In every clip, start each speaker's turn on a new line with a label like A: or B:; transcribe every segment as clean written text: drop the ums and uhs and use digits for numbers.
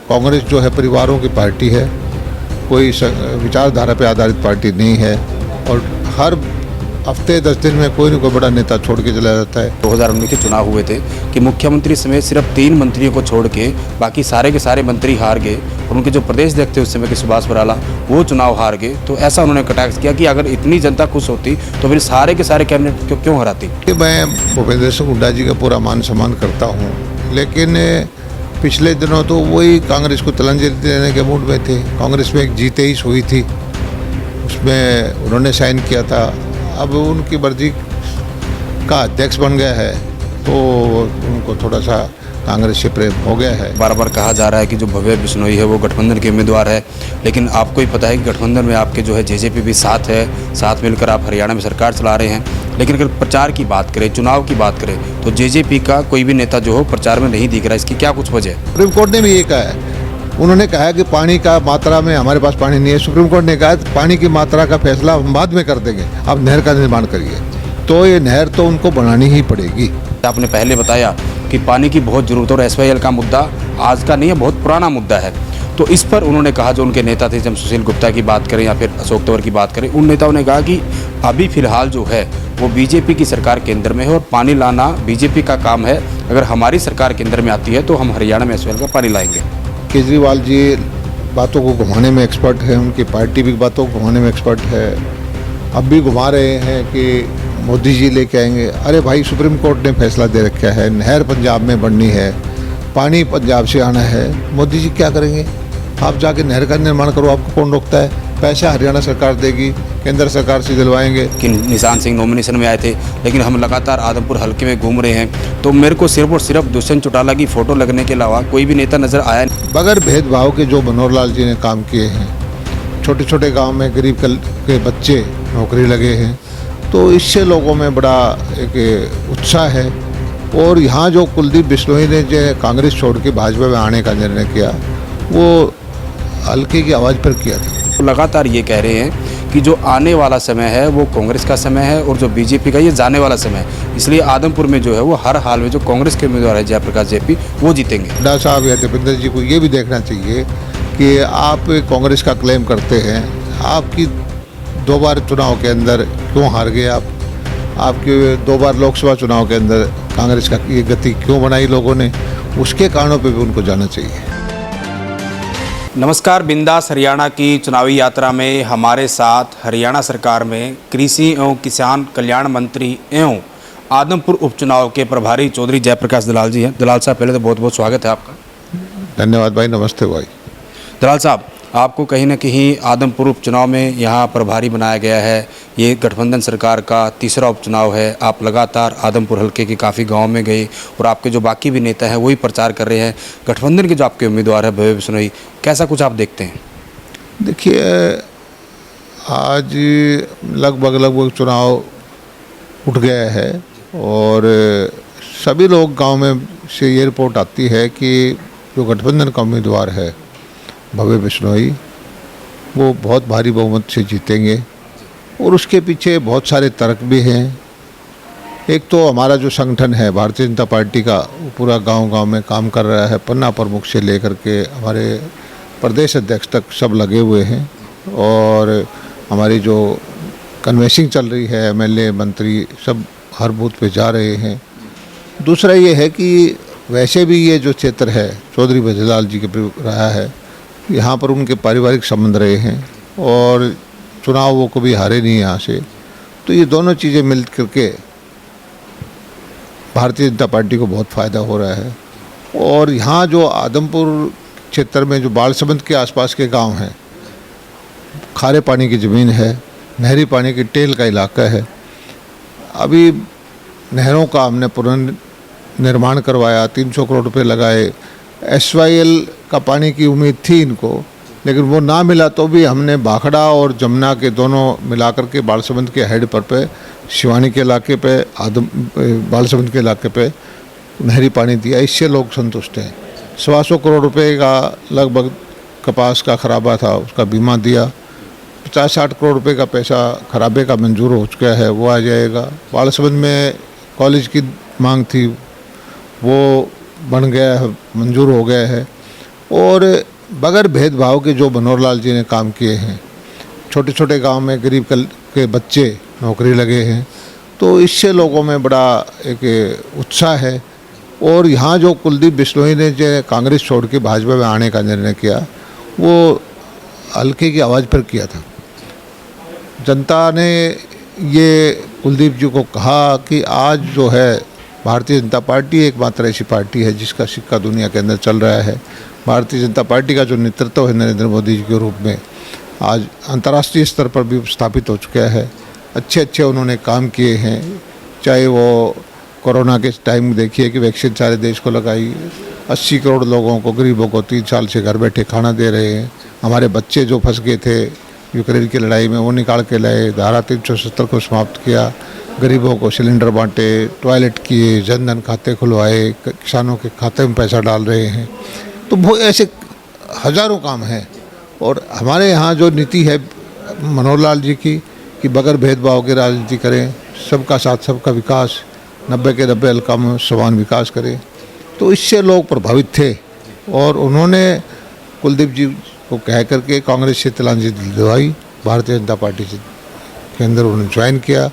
A: कांग्रेस जो है परिवारों की पार्टी है, कोई विचारधारा पे आधारित पार्टी नहीं है और हर हफ्ते 10 दिन में कोई न कोई बड़ा नेता छोड़ के चला जाता है।
B: 2019 के चुनाव हुए थे कि मुख्यमंत्री समेत सिर्फ 3 मंत्रियों को छोड़ के बाकी सारे के सारे मंत्री हार गए और उनके जो प्रदेश अध्यक्ष थे उस समय के सुभाष बराला वो चुनाव हार गए। तो ऐसा उन्होंने कटाक्ष किया कि अगर इतनी जनता खुश होती तो फिर सारे के सारे कैबिनेट क्यों हराती।
A: मैं भूपेंद्र सिंह हुड्डा जी का पूरा मान सम्मान करता हूँ, लेकिन पिछले दिनों तो वही कांग्रेस को तिलांजलि देने के मूड में थे। कांग्रेस में एक G23 हुई थी, उसमें उन्होंने साइन किया था। अब उनकी मर्जी का अध्यक्ष बन गया है तो उनको थोड़ा सा कांग्रेस से प्रेम हो गया है।
B: बार बार कहा जा रहा है कि जो भव्य बिश्नोई है वो गठबंधन के उम्मीदवार है, लेकिन आपको ही पता है कि गठबंधन में आपके जो है जेजेपी भी साथ है, साथ मिलकर आप हरियाणा में सरकार चला रहे हैं। लेकिन अगर प्रचार की बात करें, चुनाव की बात करें तो जेजेपी का कोई भी नेता जो हो प्रचार में नहीं दिख रहा है। इसकी क्या कुछ वजह है?
A: सुप्रीम कोर्ट ने भी ये कहा है, उन्होंने कहा कि पानी का मात्रा में हमारे पास पानी नहीं है। सुप्रीम कोर्ट ने कहा पानी की मात्रा का फैसला हम बाद में कर देंगे, आप नहर का निर्माण करिए। तो ये नहर तो उनको बनानी ही पड़ेगी।
B: आपने पहले बताया कि पानी की बहुत ज़रूरत है और SYL का मुद्दा आज का नहीं है, बहुत पुराना मुद्दा है। तो इस पर उन्होंने कहा, जो उनके नेता थे, जब सुशील गुप्ता की बात करें या फिर अशोक तंवर की बात करें, उन नेताओं ने कहा कि अभी फ़िलहाल जो है वो बीजेपी की सरकार केंद्र में है और पानी लाना बीजेपी का काम है। अगर हमारी सरकार केंद्र में आती है तो हम हरियाणा में SYL का पानी लाएंगे।
A: केजरीवाल जी बातों को घुमाने में एक्सपर्ट है, उनकी पार्टी भी बातों को घुमाने में एक्सपर्ट है। अब भी घुमा रहे हैं कि मोदी जी लेके आएंगे। अरे भाई, सुप्रीम कोर्ट ने फैसला दे रखा है, नहर पंजाब में बननी है, पानी पंजाब से आना है। मोदी जी क्या करेंगे? आप जाके नहर का निर्माण करो, आपको कौन रोकता है? पैसा हरियाणा सरकार देगी, केंद्र सरकार से दिलवाएंगे।
B: कि निशान सिंह नॉमिनेशन में आए थे, लेकिन हम लगातार आदमपुर हल्के में घूम रहे हैं तो मेरे को सिर्फ और सिर्फ दुष्यंत चौटाला की फ़ोटो लगने के अलावा कोई भी नेता नज़र आया नहीं।
A: बगैर भेदभाव के जो मनोहर लाल जी ने काम किए हैं, छोटे छोटे गांव में गरीब के बच्चे नौकरी लगे हैं, तो इससे लोगों में बड़ा एक उत्साह है। और यहाँ जो कुलदीप बिश्नोई ने जो कांग्रेस छोड़ के भाजपा में आने का निर्णय किया, वो हल्के की आवाज़ पर किया था।
B: लगातार ये कह रहे हैं कि जो आने वाला समय है वो कांग्रेस का समय है और जो बीजेपी का ये जाने वाला समय है। इसलिए आदमपुर में जो है वो हर हाल में जो कांग्रेस के उम्मीदवार है जयप्रकाश JP वो जीतेंगे।
A: हुड्डा साहब या दीपेंद्र जी को ये भी देखना चाहिए कि आप कांग्रेस का क्लेम करते हैं, आपकी 2 बार चुनाव के अंदर क्यों हार गए? आपके 2 बार लोकसभा चुनाव के अंदर कांग्रेस का ये गति क्यों बनाई लोगों ने? उसके कारणों पे भी उनको जाना चाहिए।
B: नमस्कार, बिंदास हरियाणा की चुनावी यात्रा में हमारे साथ हरियाणा सरकार में कृषि एवं किसान कल्याण मंत्री एवं आदमपुर उपचुनाव के प्रभारी चौधरी जयप्रकाश दलाल जी हैं। दलाल साहब, पहले तो बहुत बहुत स्वागत है आपका।
A: धन्यवाद भाई, नमस्ते भाई।
B: दलाल साहब, आपको कहीं ना कहीं आदमपुर उपचुनाव में यहाँ प्रभारी बनाया गया है। ये गठबंधन सरकार का तीसरा उपचुनाव है। आप लगातार आदमपुर हल्के के काफ़ी गांव में गए और आपके जो बाकी भी नेता हैं वही प्रचार कर रहे हैं। गठबंधन के जो आपके उम्मीदवार है भव्य बिश्नोई, कैसा कुछ आप देखते हैं?
A: देखिए, आज लगभग चुनाव उठ गया है और सभी लोग गांव में से ये रिपोर्ट आती है कि जो गठबंधन का उम्मीदवार है भव्य बिश्नोई, वो बहुत भारी बहुमत से जीतेंगे। और उसके पीछे बहुत सारे तर्क भी हैं। एक तो हमारा जो संगठन है भारतीय जनता पार्टी का, वो पूरा गांव-गांव में काम कर रहा है। पन्ना प्रमुख से लेकर के हमारे प्रदेश अध्यक्ष तक सब लगे हुए हैं और हमारी जो कन्वेंसिंग चल रही है, MLA मंत्री सब हर बूथ पे जा रहे हैं। दूसरा ये है कि वैसे भी ये जो क्षेत्र है चौधरी ब्रजलाल जी के रहा है, यहाँ पर उनके पारिवारिक संबंध रहे हैं और चुनाव वो कभी हारे नहीं यहाँ से। तो ये दोनों चीज़ें मिल करके भारतीय जनता पार्टी को बहुत फ़ायदा हो रहा है। और यहाँ जो आदमपुर क्षेत्र में जो बालसमंद के आसपास के गांव हैं, खारे पानी की ज़मीन है, नहरी पानी की टेल का इलाका है। अभी नहरों का हमने पुनर्निर्माण करवाया, 300 करोड़ रुपए लगाए। SYL का पानी की उम्मीद थी इनको, लेकिन वो ना मिला तो भी हमने भाखड़ा और जमुना के दोनों मिलाकर के बालसमंद के हेड पर पे, शिवानी के इलाके पे, बालसमंद के इलाके पे नहरी पानी दिया। इससे लोग संतुष्ट हैं। 125 करोड़ रुपए का लगभग कपास का खराबा था, उसका बीमा दिया। 50-60 करोड़ रुपए का पैसा खराबे का मंजूर हो चुका है, वो आ जाएगा। बालसमंद में कॉलेज की मांग थी, वो बन गया है, मंजूर हो गया है। और बगैर भेदभाव के जो मनोहर लाल जी ने काम किए हैं, छोटे छोटे गांव में गरीब के बच्चे नौकरी लगे हैं, तो इससे लोगों में बड़ा एक उत्साह है। और यहाँ जो कुलदीप बिश्नोई ने जो कांग्रेस छोड़ के भाजपा में आने का निर्णय किया, वो हल्के की आवाज़ पर किया था। जनता ने ये कुलदीप जी को कहा कि आज जो है भारतीय जनता पार्टी एकमात्र ऐसी पार्टी है जिसका सिक्का दुनिया के अंदर चल रहा है। भारतीय जनता पार्टी का जो नेतृत्व है नरेंद्र मोदी जी के रूप में आज अंतर्राष्ट्रीय स्तर पर भी स्थापित हो चुका है। अच्छे अच्छे उन्होंने काम किए हैं, चाहे वो कोरोना के टाइम देखिए कि वैक्सीन सारे देश को लगाई, 80 करोड़ लोगों को, गरीबों को 3 साल से घर बैठे खाना दे रहे हैं। हमारे बच्चे जो फंस गए थे यूक्रेन की लड़ाई में, वो निकाल के लाए, धारा 370 को समाप्त किया, गरीबों को सिलेंडर बांटे, टॉयलेट किए, जनधन खाते खुलवाए, किसानों के खाते में पैसा डाल रहे हैं। तो वो ऐसे हज़ारों काम हैं। और हमारे यहाँ जो नीति है मनोहर लाल जी की कि बगैर भेदभाव की राजनीति करें, सबका साथ सबका विकास, 90 के 90 हल्का में समान विकास करें, तो इससे लोग प्रभावित थे। और उन्होंने कुलदीप जी को कह करके कांग्रेस से तिलांजलि दिलवाई, भारतीय जनता पार्टी के अंदर उन्होंने ज्वाइन किया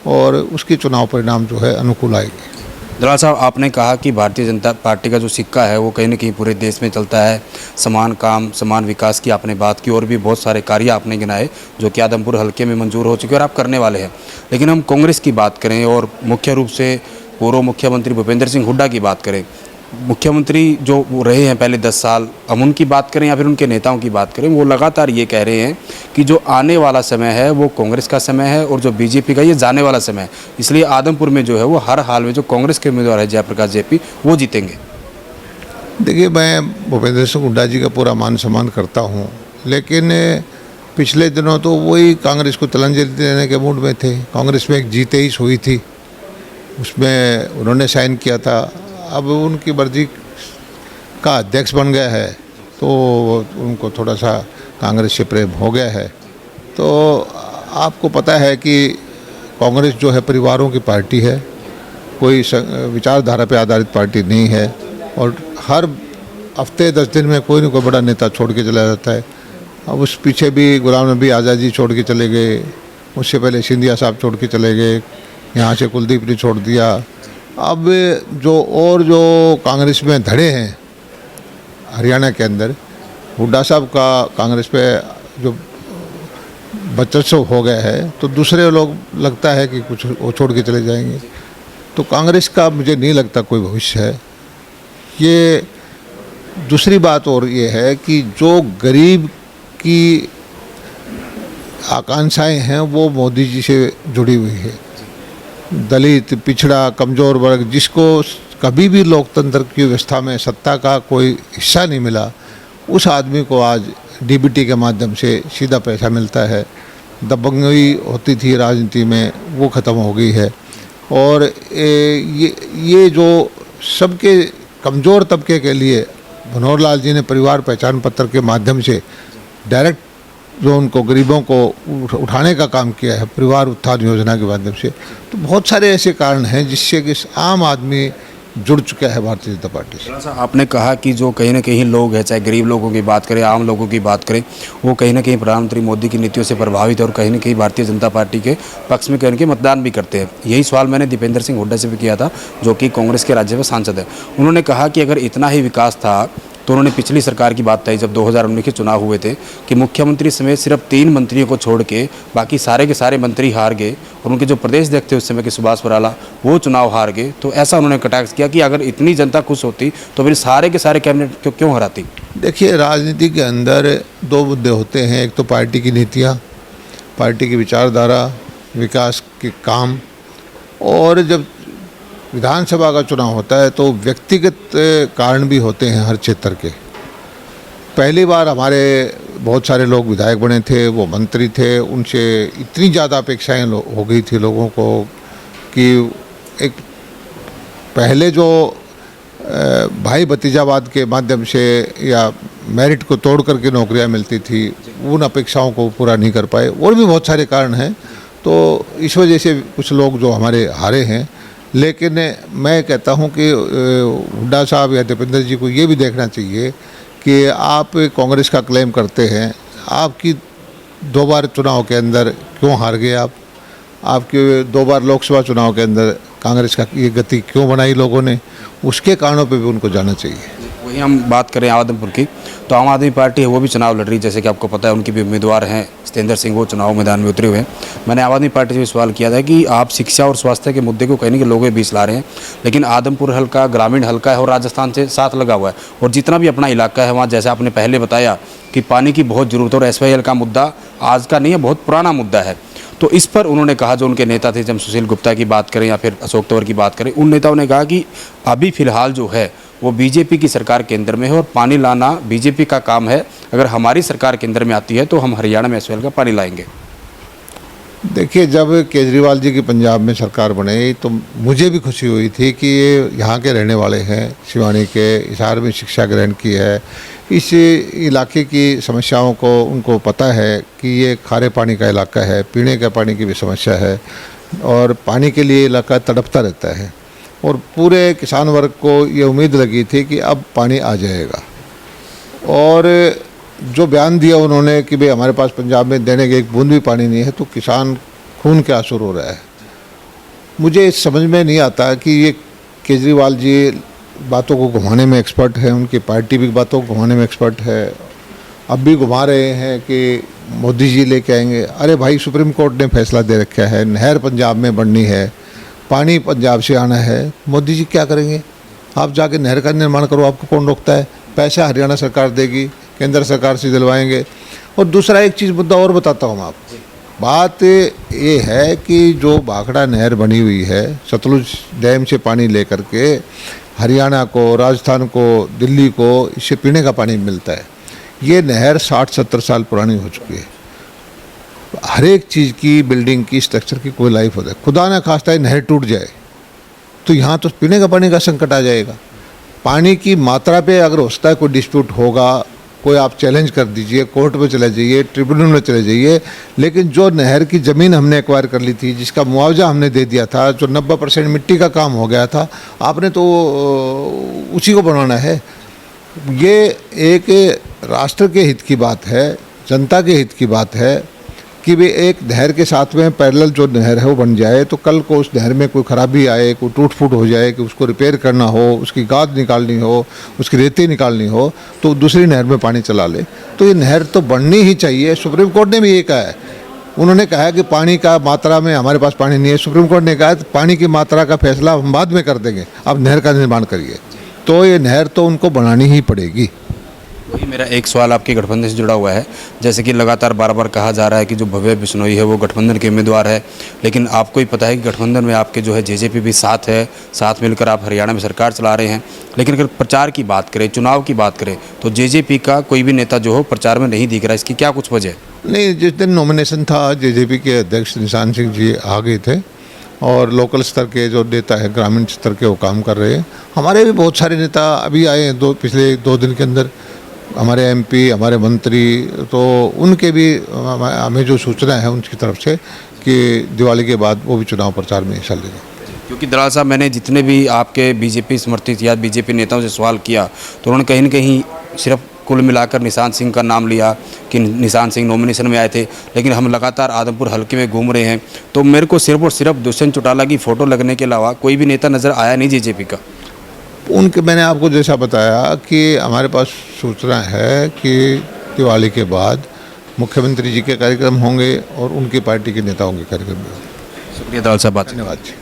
A: और उसके चुनाव परिणाम जो है अनुकूल आएंगे।
B: दलाल साहब, आपने कहा कि भारतीय जनता पार्टी का जो सिक्का है वो कहीं ना कहीं पूरे देश में चलता है, समान काम समान विकास की आपने बात की और भी बहुत सारे कार्य आपने गिनाए जो कि आदमपुर हल्के में मंजूर हो चुके और आप करने वाले हैं। लेकिन हम कांग्रेस की बात करें और मुख्य रूप से पूर्व मुख्यमंत्री भूपेंद्र सिंह हुड्डा की बात करें, मुख्यमंत्री जो वो रहे हैं पहले 10 साल, हम उनकी बात करें या फिर उनके नेताओं की बात करें, वो लगातार ये कह रहे हैं कि जो आने वाला समय है वो कांग्रेस का समय है और जो बीजेपी का ये जाने वाला समय है, इसलिए आदमपुर में जो है वो हर हाल में जो कांग्रेस के उम्मीदवार है जयप्रकाश जेपी वो जीतेंगे।
A: देखिए, मैं भूपेंद्र सिंह हुड्डा जी का पूरा मान सम्मान करता हूँ, लेकिन पिछले दिनों तो वही कांग्रेस को तिलांजलि देने के मूड में थे। कांग्रेस में एक जीते ही हुई थी, उसमें उन्होंने साइन किया था। अब उनकी मर्जी का अध्यक्ष बन गया है तो उनको थोड़ा सा कांग्रेस से प्रेम हो गया है। तो आपको पता है कि कांग्रेस जो है परिवारों की पार्टी है, कोई विचारधारा पे आधारित पार्टी नहीं है। और हर हफ्ते 10 दिन में कोई न कोई बड़ा नेता छोड़ के चला जाता है। अब उस पीछे भी गुलाम नबी आज़ाद जी छोड़ के चले गए, उससे पहले सिंधिया साहब छोड़ के चले गए, यहाँ से कुलदीप ने छोड़ दिया। अब जो कांग्रेस में धड़े हैं हरियाणा के अंदर, हुड्डा साहब का कांग्रेस पे जो वर्चस्व हो गया है, तो दूसरे लोग लगता है कि कुछ वो छोड़ के चले जाएंगे। तो कांग्रेस का मुझे नहीं लगता कोई भविष्य है। ये दूसरी बात और ये है कि जो गरीब की आकांक्षाएं हैं वो मोदी जी से जुड़ी हुई है। दलित, पिछड़ा, कमज़ोर वर्ग, जिसको कभी भी लोकतंत्र की व्यवस्था में सत्ता का कोई हिस्सा नहीं मिला, उस आदमी को आज डीबीटी के माध्यम से सीधा पैसा मिलता है। दबंगई होती थी राजनीति में, वो ख़त्म हो गई है। और ये जो सबके कमज़ोर तबके के लिए मनोहर लाल जी ने परिवार पहचान पत्र के माध्यम से डायरेक्ट जो उनको गरीबों को उठाने का काम किया है, परिवार उत्थान योजना के माध्यम से, तो बहुत सारे ऐसे कारण हैं जिससे कि आम आदमी जुड़ चुका है भारतीय जनता पार्टी से।
B: आपने कहा कि जो कहीं ना कहीं लोग हैं, चाहे गरीब लोगों की बात करें, आम लोगों की बात करें, वो कहीं ना कहीं प्रधानमंत्री मोदी की नीतियों से प्रभावित है और कहीं ना कहीं भारतीय जनता पार्टी के पक्ष में कहीं मतदान भी करते हैं। यही सवाल मैंने दीपेंद्र सिंह हुड्डा से भी किया था, जो कि कांग्रेस के राज्यसभा सांसद है। उन्होंने कहा कि अगर इतना ही विकास था तो उन्होंने पिछली सरकार की बात कही जब 2019 के चुनाव हुए थे कि मुख्यमंत्री समेत सिर्फ 3 मंत्रियों को छोड़ के बाकी सारे के सारे मंत्री हार गए और उनके जो प्रदेश अध्यक्ष थे उस समय के सुभाष बराला, वो चुनाव हार गए। तो ऐसा उन्होंने कटाक्ष किया कि अगर इतनी जनता खुश होती तो फिर सारे के सारे कैबिनेट को क्यों हराती।
A: देखिए, राजनीति के अंदर 2 मुद्दे होते हैं। एक तो पार्टी की नीतियाँ, पार्टी की विचारधारा, विकास के काम, और जब विधानसभा का चुनाव होता है तो व्यक्तिगत कारण भी होते हैं हर क्षेत्र के। पहली बार हमारे बहुत सारे लोग विधायक बने थे, वो मंत्री थे, उनसे इतनी ज़्यादा अपेक्षाएं हो गई थी लोगों को कि एक पहले जो भाई भतीजावाद के माध्यम से या मेरिट को तोड़ करके नौकरियां मिलती थी, उन अपेक्षाओं को पूरा नहीं कर पाए। और भी बहुत सारे कारण हैं। तो इस वजह से कुछ लोग जो हमारे हारे हैं। लेकिन मैं कहता हूं कि हुड्डा साहब या दीपेंद्र जी को ये भी देखना चाहिए कि आप कांग्रेस का क्लेम करते हैं, आपकी 2 बार चुनाव के अंदर क्यों हार गए आप? आपके 2 बार लोकसभा चुनाव के अंदर कांग्रेस का ये गति क्यों बनाई लोगों ने? उसके कारणों पे भी उनको जाना चाहिए।
B: वही हम बात करें आदमपुर की, तो आम आदमी पार्टी है वो भी चुनाव लड़ रही है, जैसे कि आपको पता है उनके भी उम्मीदवार हैं सत्येंद्र सिंह, वो चुनाव मैदान में उतरे हुए हैं। मैंने आम आदमी पार्टी से भी सवाल किया था कि आप शिक्षा और स्वास्थ्य के मुद्दे को कहने के लोगों के बीच ला रहे हैं, लेकिन आदमपुर हल्का ग्रामीण हल्का है और राजस्थान से साथ लगा हुआ है, और जितना भी अपना इलाका है वहाँ, जैसे आपने पहले बताया कि पानी की बहुत ज़रूरत है और SYL का मुद्दा आज का नहीं है, बहुत पुराना मुद्दा है। तो इस पर उन्होंने कहा, जो उनके नेता थे, जब सुशील गुप्ता की बात करें या फिर अशोक तंवर की बात करें, उन नेताओं ने कहा कि अभी फ़िलहाल जो है वो बीजेपी की सरकार केंद्र में है और पानी लाना बीजेपी का काम है। अगर हमारी सरकार केंद्र में आती है तो हम हरियाणा में SYL का पानी लाएंगे।
A: देखिए, जब केजरीवाल जी की पंजाब में सरकार बनी तो मुझे भी खुशी हुई थी कि ये यहाँ के रहने वाले हैं, शिवानी के, हिसार में शिक्षा ग्रहण की है, इस इलाके की समस्याओं को उनको पता है कि ये खारे पानी का इलाका है, पीने का पानी की भी समस्या है और पानी के लिए इलाका तड़पता रहता है। और पूरे किसान वर्ग को ये उम्मीद लगी थी कि अब पानी आ जाएगा, और जो बयान दिया उन्होंने कि भाई हमारे पास पंजाब में देने के एक बूंद भी पानी नहीं है, तो किसान खून के आंसू रो रहा है। मुझे समझ में नहीं आता कि ये केजरीवाल जी बातों को घुमाने में एक्सपर्ट है, उनकी पार्टी भी बातों को घुमाने में एक्सपर्ट है। अब भी घुमा रहे हैं कि मोदी जी लेके आएंगे। अरे भाई, सुप्रीम कोर्ट ने फैसला दे रखा है, नहर पंजाब में बननी है, पानी पंजाब से आना है। मोदी जी क्या करेंगे? आप जाके नहर का निर्माण करो, आपको कौन रोकता है? पैसा हरियाणा सरकार देगी, केंद्र सरकार से दिलवाएंगे। और दूसरा एक चीज़ मुद्दा और बताता हूँ आपको। बात ये है कि जो भाखड़ा नहर बनी हुई है, सतलुज डैम से पानी लेकर के हरियाणा को, राजस्थान को, दिल्ली को इससे पीने का पानी मिलता है। ये नहर 60-70 साल पुरानी हो चुकी है। हर एक चीज़ की, बिल्डिंग की, स्ट्रक्चर की कोई लाइफ होता है। खुदा ना खास्ता है नहर टूट जाए तो यहाँ तो पीने का पानी का संकट आ जाएगा। पानी की मात्रा पे अगर हो सकता है कोई डिस्प्यूट होगा, कोई आप चैलेंज कर दीजिए, कोर्ट में चले जाइए, ट्रिब्यूनल में चले जाइए, लेकिन जो नहर की ज़मीन हमने एक्वायर कर ली थी, जिसका मुआवजा हमने दे दिया था, जो 90% मिट्टी का काम हो गया था, आपने तो उसी को बनवाना है। ये एक राष्ट्र के हित की बात है, जनता के हित की बात है कि वे एक नहर के साथ में पैरेलल जो नहर है वो बन जाए, तो कल को उस नहर में कोई ख़राबी आए, कोई टूट फूट हो जाए, कि उसको रिपेयर करना हो, उसकी गाद निकालनी हो, उसकी रेती निकालनी हो, तो दूसरी नहर में पानी चला ले। तो ये नहर तो बननी ही चाहिए। सुप्रीम कोर्ट ने भी ये कहा है। उन्होंने कहा है कि पानी का मात्रा में हमारे पास पानी नहीं है। सुप्रीम कोर्ट ने कहा है पानी की मात्रा का फैसला हम बाद में कर देंगे, अब नहर का निर्माण करिए। तो ये नहर तो उनको बनानी ही पड़ेगी।
B: वही मेरा एक सवाल आपके गठबंधन से जुड़ा हुआ है, जैसे कि लगातार बार बार कहा जा रहा है कि जो भव्य बिश्नोई है वो गठबंधन के उम्मीदवार है, लेकिन आपको ही पता है कि गठबंधन में आपके जो है जेजेपी भी साथ है, साथ मिलकर आप हरियाणा में सरकार चला रहे हैं। लेकिन अगर प्रचार की बात करें, चुनाव की बात करें, तो जेजेपी का कोई भी नेता जो हो प्रचार में नहीं दिख रहा है। इसकी क्या कुछ वजह?
A: नहीं, जिस दिन नॉमिनेशन था जेजेपी के अध्यक्ष निशान सिंह जी आ गए थे, और लोकल स्तर के जो नेता है, ग्रामीण स्तर के, वो काम कर रहे हैं। हमारे भी बहुत सारे नेता अभी आए हैं, पिछले 2 दिन के अंदर, हमारे MP, हमारे मंत्री, तो उनके भी हमें जो सूचना है उनकी तरफ से कि दिवाली के बाद वो भी चुनाव प्रचार में हिस्सा लेंगे।
B: क्योंकि दलाल साहब, मैंने जितने भी आपके बीजेपी समर्थित या बीजेपी नेताओं से सवाल किया, तो उन्होंने कहीं न कहीं सिर्फ कुल मिलाकर निशान सिंह का नाम लिया कि निशान सिंह नॉमिनेशन में आए थे। लेकिन हम लगातार आदमपुर हल्के में घूम रहे हैं, तो मेरे को सिर्फ और सिर्फ दुष्यंत चौटाला की फ़ोटो लगने के अलावा कोई भी नेता नज़र आया नहीं जेजेपी का।
A: उनके, मैंने आपको जैसा बताया कि हमारे पास सूचना है कि दिवाली के बाद मुख्यमंत्री जी के कार्यक्रम होंगे और उनकी पार्टी के नेताओं के कार्यक्रम भी होंगे।
B: शुक्रिया दलाल साहब, बात।
A: धन्यवाद जी।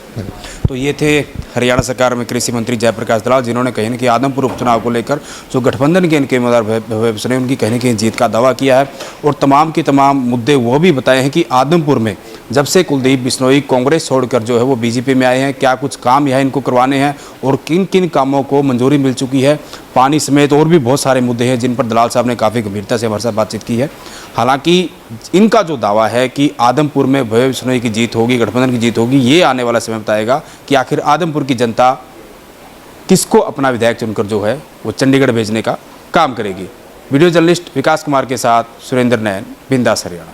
B: तो ये थे हरियाणा सरकार में कृषि मंत्री जयप्रकाश दलाल, जिन्होंने कहीं न कहीं आदमपुर उपचुनाव को लेकर जो गठबंधन के इनके उम्मीदवार भव्य बिश्नोई, उनकी कहीं न कहीं जीत का दावा किया है, और तमाम के तमाम मुद्दे वो भी बताए हैं कि आदमपुर में जब से कुलदीप बिश्नोई कांग्रेस छोड़कर जो है वो बीजेपी में आए हैं, क्या कुछ काम यहाँ इनको करवाने हैं और किन किन कामों को मंजूरी मिल चुकी है। पानी समेत और भी बहुत सारे मुद्दे हैं जिन पर दलाल साहब ने काफ़ी गंभीरता से हमारे साथ बातचीत की है। हालांकि इनका जो दावा है कि आदमपुर में भव्य बिश्नोई की जीत होगी, गठबंधन की जीत होगी, ये आने वाला समय बताएगा कि आखिर आदमपुर की जनता किसको अपना विधायक चुनकर जो है वो चंडीगढ़ भेजने का काम करेगी। वीडियो जर्नलिस्ट विकास कुमार के साथ सुरेंद्र नैन, बिंदास हरियाणा।